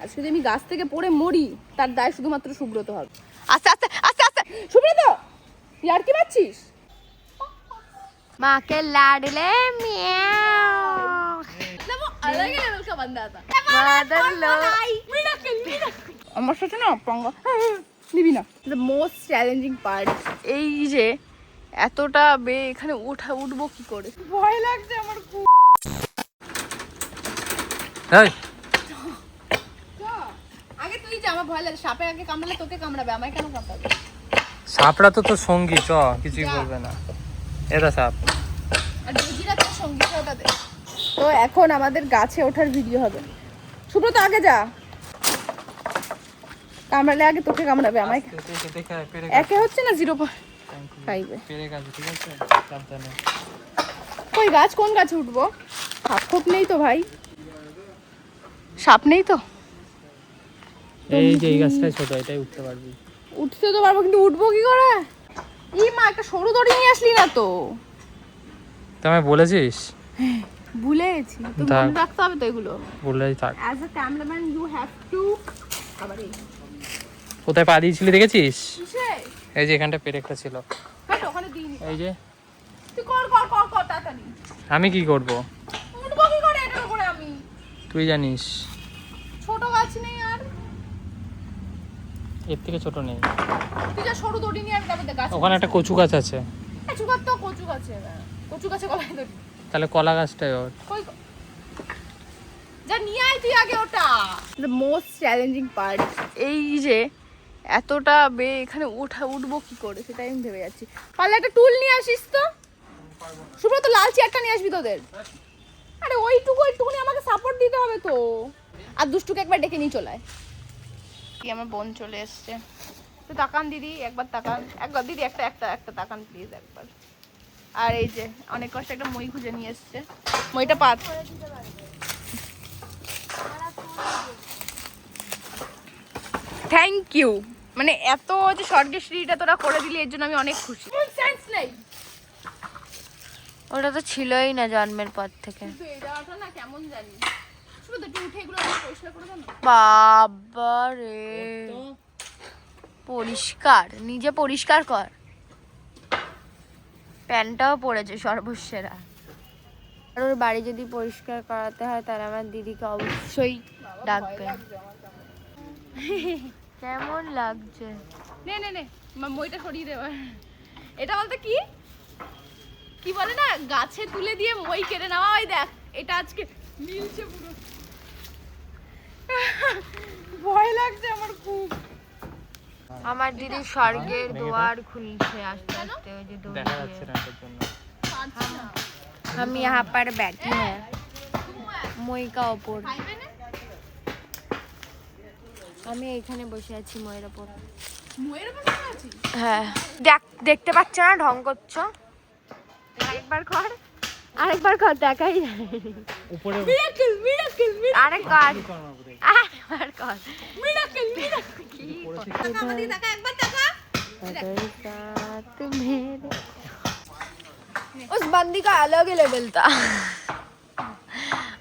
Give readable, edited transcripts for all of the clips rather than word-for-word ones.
আজকে যদি আমি গাছ থেকে পড়ে মরি তার দায় শুধুমাত্র সুব্রত হবে। আস্তে আস্তে আস্তে আস্তে সুব্রত ইয়ার কি পাচ্ছিস? माँ के लाडले म्याऊ अलग लेवल का बंदा था। मदर लो আমার সাথে না পঙ্গা নিবি না। দ্য মোস্ট চ্যালেঞ্জিং পার্ট এই যে এতটা এখানে উঠবো কি করে, ভয় লাগছে আমার খুব। আগে তুই যা, আমার ভয় লাগে। সাপে আগে কামড়ালে তোকে কামড়াবে, আমায় কেন কামড়াবে? সাপটা তো তোর সঙ্গী, চ কিছুই বলবে না। এটা সাপ আর বুঝিরা তোর সঙ্গী ওটা দে। তো এখন আমাদের গাছে ওঠার ভিডিও হবে। সুব্রত আগে যা, কামড়ালে আগে তোকে কামড়াবে, আমায় একে হচ্ছে না 0.5 পেরে গেছে, ঠিক আছে সাবধানে। কই গাছ, কোন গাছে উঠবো? সাপ খোপ নেই তো ভাই, সাপ নেই তো। এই যে এই গাছটাই ছোট, এটাই উঠতে পারবি। উঠতে তো পারবো কিন্তু উঠবো কি করে? ই মা, একটা সরু দড়ি নিয়ে আসলি না তো। তুমি বলেছিস? ভুলে গেছি তো, মনে রাখতে হবে তো এগুলো। বললেই থাক। As a cameraman you have to. আবার এই কোথায় পা দিয়েছিলি দেখেছিস? কিসে? এই যে এখানটা পেরেকটা ছিল। হ্যাঁ ওখানে দিইনি। এই যে তুই কর কর কর কর তাড়াতাড়ি। আমি কি করব? উঠবো কি করে এটার উপরে আমি? তুই জানিস ছোট গাছ নেই আর। এর থেকে ছোট নেই। তুই যা সরু দড়ি নিয়ে আমি তারপর গাছ। ওখানে একটা কচু গাছ আছে। কচু গাছ তো কচু গাছে, কচু গাছে গলায় দড়ি। তাহলে কলা গাছটাই ওর। কই যা নিয়ে আয় তুই আগে ওটা। দ্য মোস্ট চ্যালেঞ্জিং পার্ট এই যে এতটা এখানে উঠবো কি করে সেটাই আমি ভেবে যাচ্ছি। পারলে একটা টুল নিয়ে আসিস তো। সুব্রত লাল চেয়ারটা নিয়ে আসবি তোদের। আরে ওইটুকুনি আমাকে সাপোর্ট দিতে হবে তো। আর দুষ্টুকে একবার ডেকে নিয়ে চলে আয়। কি আমার বোন চলে এসছে। তো তাকান দিদি, একবার তাকান, একবার দিদি একটা একটা একটা তাকান প্লিজ একবার। আর এই যে অনেক কষ্ট একটা মই খুঁজে নিয়ে এসছে। মইটা পাত। থ্যাংক ইউ, মানে এত যে স্বর্গের সিঁড়িটা তোরা করে দিলি এর জন্য আমি অনেক খুশি। সেন্স নেই, ওটা তো ছিলই না জন্মের পর থেকে। কিন্তু এই জায়গাটা না কেমন জানি। শুধু একটু উঠে এগুলো পরিষ্কার করে দাও না। বাবা রে, পরিষ্কার নিজে পরিষ্কার কর। প্যান্টটাও পড়েছে সর্বশেরা। আর ওর বাড়ি যদি পরিষ্কার করাতে হয় তাহলে আমার দিদিকে অবশ্যই ডাকবেন। কেমন লাগছে? নে নে নে মইটা সরিয়ে দে এবার। এটা বলতে কি কি বলে না, গাছে তুলে দিয়ে মই কেটে নেওয়া। ওই দেখ এটা আজকে মিলছে পুরো। ভয় লাগছে আমার খুব। আমার দিদি স্বর্গের দুয়ার খুলছে আস্তে আস্তে। ওই যে দেখা যাচ্ছে না এটার জন্য। हम यहाँ पर बैठे हैं মই का ওপর। আমি এইখানে বসে আছি ময়ের ওপর। ময়ের উপর আছি? হ্যাঁ, দেখতে পাচ্ছ না ঢং করছো? আরেকবার কর, আরেকবার কর, দেখাই যায়। উপরে মিরাকেল মিরাকেল আরেকবার আরেকবার কর। Miracle miracle. কি টাকা আমাদের টাকা একবার টাকা। साथ मेरे उस बंदी का अलग ही लेवल था।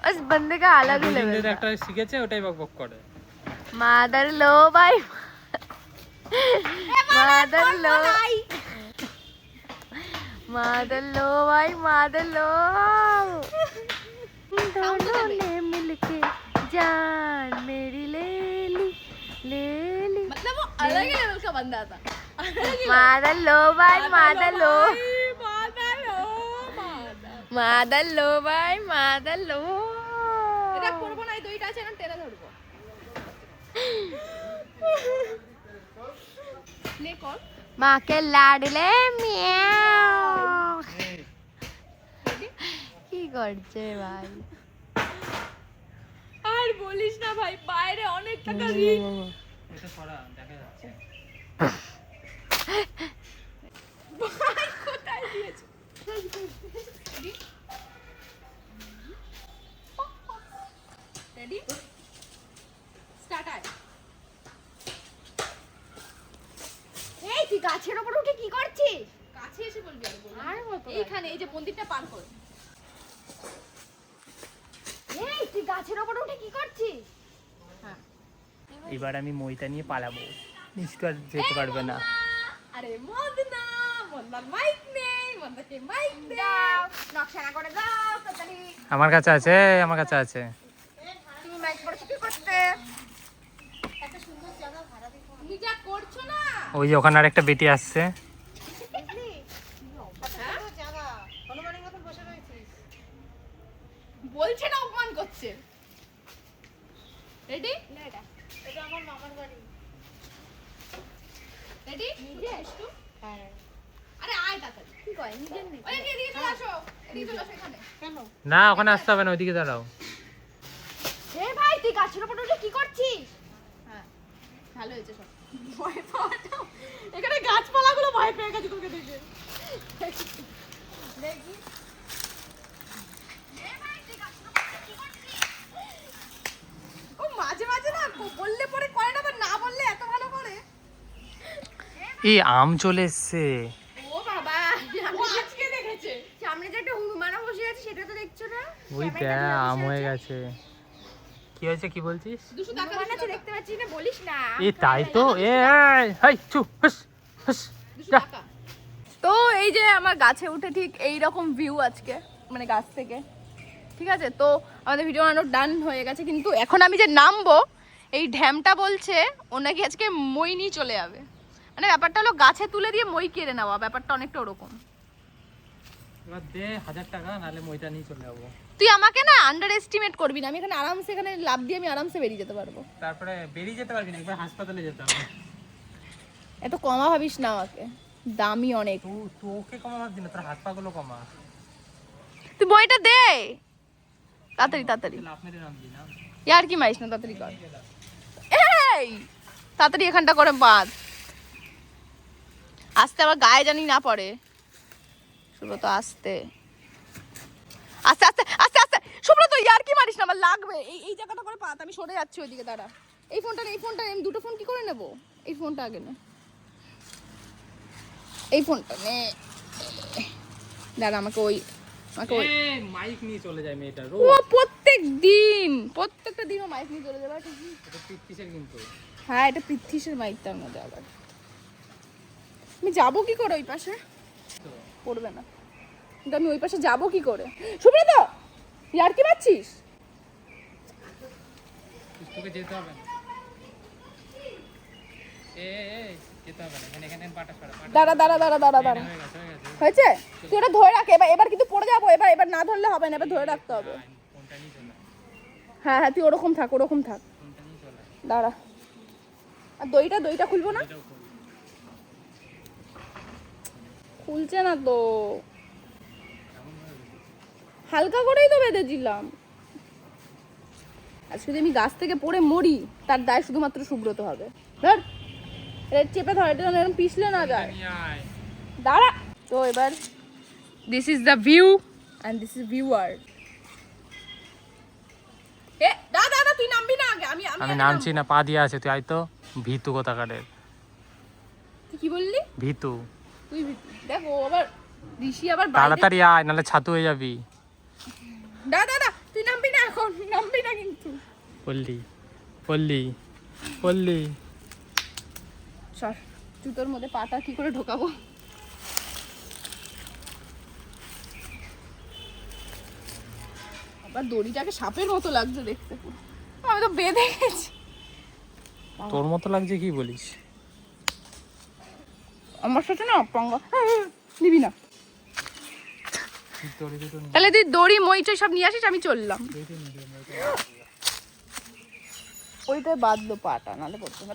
उस बंदे का अलग ही लेवल था। একটা শিখেছে ওটাই বকবক করে। मादर लो भाई, मादर लो, मादर लो भाई, मादर लो। दोनों ने मिलके जान मेरी ले ली, ले ली। मतलब वो अलग ही लेवल का बंदा था। मादर लो भाई, मादर लो, मादर लो, मादर लो भाई, मादर लो। এটা করব না, এই দুইটা আছে না টেনে ধরবো। নে কর। माँ के लाडले म्याऊ। কি করছে ভাই? আর বলিস না ভাই, বাইরে অনেক টাকা ঋণ। এটা সরা দেখা যাচ্ছে। ভাই কোথায় দিয়েছে? Ready start. আয় এই তুই গাছের উপর উঠে কি করছিস? কাছে এসে বলবি। আর এইখানে এই যে মন্দিরটা পার কর। এই তুই গাছের উপর উঠে কি করছিস? হ্যাঁ এবার আমি মইটা নিয়ে পালাবো, নিশ্চয় আর যেতে পারবে না। আরে মদনা, মদনার মাইক নেই, মদনাকে মাইক দাও, নকশা করে দাও তাড়াতাড়ি। আমার কাছে আছে, আমার কাছে আছে। তুমি মাইক পড়ছো কি করতে? এত সুন্দর জায়গা ভাড়া দিতে তুমি যা করছো না। ওই যে ওখানে আরেকটা বেটি আসছে। বলছে না অপমান করছে। রেডি? না এটা আমার মামার বাড়ি। রেডি? নিজে একটু? হ্যাঁ। আরে আয় তাড়াতাড়ি। কি কয় নিজের নেই? ওই এদিকে চলে আসো। এদিকে চলে আসো এখানে। কেন? না ওখানে আসতে হবে না, ওইদিকে দাঁড়াও। এ ভাই তুই গাছের উপর উঠে কি করছিস? হ্যাঁ ভালো হয়েছে সব। ভয় পাওয়াটা এখানে গাছপালাগুলো ভয় পেয়ে গেছে তোকে দেখে। দেখি ও মাঝে মাঝে না বললে পরে করে না, না বললে এত ভালো করে। এই আম চলে এসছে। ও বাবা ও আজকে দেখেছে। সামনে যে একটা হনুমানা বসে আছে সেটা তো দেখছো না? ওই দেখ আম হয়ে গেছে। কি হয়েছে কি বলছিস? দুশো টাকা হনুমান আছে দেখতে পাচ্ছি না, বলিস না। এই তাই তো। এ হাই চুপ হুস হুস। 200 টাকা। তো এই যে আমার গাছে উঠে ঠিক এই রকম ভিউ আজকে, মানে গাছ থেকে, ঠিক আছে। তো আমাদের ভিডিও বানানো ডান হয়ে গেছে, কিন্তু এখন আমি যে নামবো এই ঢ্যামটা বলছে ও নাকি আজকে মই নিয়ে চলে যাবে। মানে ব্যাপারটা হলো গাছে তুলে দিয়ে মই কেড়ে নেওয়া, ব্যাপারটা অনেকটা ওরকম। এবার দে 1000 টাকা, নালে মইটা নিয়ে চলে যাবো। তুই আমাকে না আন্ডার এস্টিমেট করবি না, আমি এখানে আরামসে এখানে লাভ দিয়ে আমি আরামসে বেরিয়ে যেতে পারবো। তারপরে বেরিয়ে যেতে পারবি না, একবার হাসপাতালে যেতে হবে। এত কমা ভাবিস না আমাকে, দামি অনেক। তোকে কমা ভাবছি না, তোর হাত পা গুলো কমা। তুই বইটা দে তাড়াতাড়ি তাড়াতাড়ি, আপনার নামবি না। ইয়ার কি মারিস না, তাড়াতাড়ি কর। এই তাড়াতাড়ি এখানটা করে বাঁধ, আস্তে আবার গায়ে জানি না পড়ে। সুব্রত আস্তে আস্তে আস্তে আস্তে আস্তে। সুব্রত ইয়ার কি মারিস না, আমার লাগবে। এই এই জায়গাটা করে পাত, আমি সরে যাচ্ছি ওইদিকে। দাঁড়া, এই ফোনটা আমি দুটো ফোন কি করে নেব? এই ফোনটা আগে নে, এই ফোনটা নে। দাঁড়া আমাকে ওই মাইক নিয়ে চলে যায় মেয়েটা ও প্রত্যেকটা দিন ও মাইক নিয়ে চলে যাবে। এটা পিকটিসের কিন্তু। হ্যাঁ এটা পৃথ্বীশের মাইক, তার মধ্যে আবার আমি যাবো কি করে ওই পাশে? পড়বে না, কিন্তু আমি ওই পাশে যাবো কি করে? সুব্রত ইয়ার কি মারছিস? তোকে যেতে হবে না। যেতে হবে না, এখানে পাটা সরা। দাঁড়া দাঁড়া দাঁড়া দাঁড়া দাঁড়া, হয়ে গেছে। হয়েছে? তুই ওটা ধরে রাখ। এবার কিন্তু পড়ে যাবো। এবার না ধরলে হবে না, এবার ধরে রাখতে হবে। ফোনটা নিয়ে চলে। হ্যাঁ হ্যাঁ তুই ওরকম থাক, ওরকম থাক। ফোনটা নিয়ে চলে। দাঁড়া, আর দইটা খুলবো না? খুলছে না তো, হালকা করেই তো বেঁধেছিলাম। আজ যদি আমি গাছ থেকে পড়ে মরি, তার দায় শুধুমাত্র সুব্রত হবে। ধর এটা চেপে ধর, এটা এরকম পিছলে না যায়। দাঁড়া। তো এবার this is the view and this is viewer. এ দাদা দাদা তুই নামবি না আগে, আমি নামছি না, পা দিয়ে আছে। তুই আয় তো, ভীতু কোথাকারের। তুই কি বললি? ভীতু। তুই দেখ ও আবার ঋষি আবার তাড়াতাড়ি আয়, নাহলে ছাতু হয়ে যাবি। দাদা তুই নামবি না, এখন নামবি না কিন্তু। পল্লি চল জুতোর মধ্যে পাটা কি করে ঢোকাবো? আবার দড়িটাকে সাপের মতো লাগছে দেখতে, আমি তো বেঁধে গেছি। তোর মতো লাগছে কি বলিস? আমার সাথে না পাঙ্গা নিবি না। তাহলে তুই দড়ি মইটা সব নিয়ে আসিস, আমি চললাম। ওইটাই বাঁধলো পাটা, নাহলে পড়তে হবে।